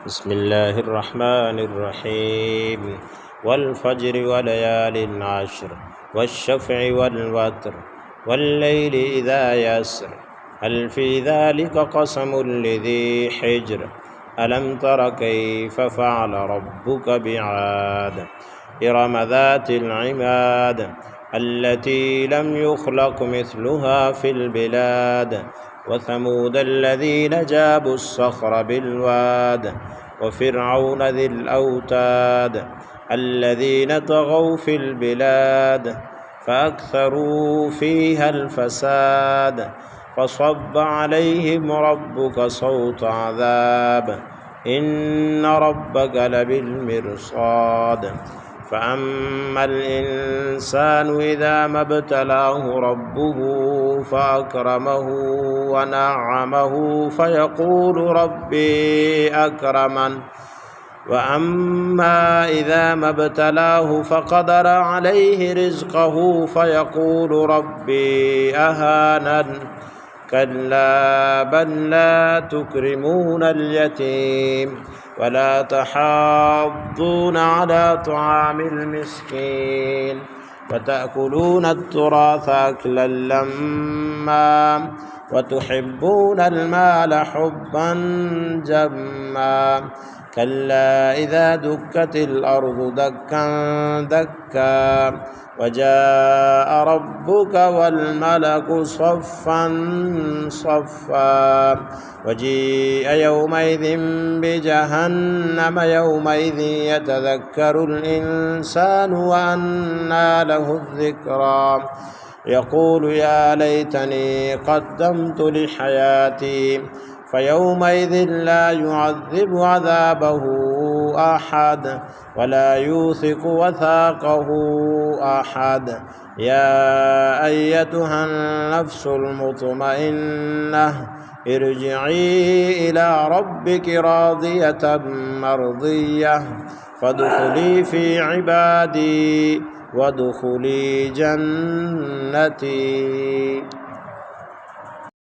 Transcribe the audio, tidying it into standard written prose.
بسم الله الرحمن الرحيم والفجر وليال عشر والشفع والوتر والليل إذا يسر هل في ذلك قسم لذي حجر ألم تر كيف فعل ربك بعاد إرم ذات العماد التي لم يخلق مثلها في البلاد وثمود الذين جابوا الصخر بالواد وفرعون ذي الأوتاد الذين طغوا في البلاد فأكثروا فيها الفساد فصب عليهم ربك صوت عذاب إن ربك لبالمرصاد فأما الإنسان إذا ما ابتلاه ربه فأكرمه ونعمه فيقول ربي أكرمن وأما إذا ما ابتلاه فقدر عليه رزقه فيقول ربي أهانن كلا بل لا تكرمون اليتيم ولا تحاضون على طعام المسكين وتأكلون التراث أكلا لما وتحبون المال حبا جما كلا إذا دكت الأرض دكا دكا وجاء ربك والملك صفا صفا وجيء يومئذ بجهنم يومئذ يتذكر الإنسان وأنى له الذكرى يقول يا ليتني قدمت لحياتي فيومئذ لا يعذب عذابه أحد ولا يوثق وثاقه أحد يا أيتها النفس المطمئنة ارجعي إلى ربك راضية مرضية فادخلي في عبادي وادخلي جنتي.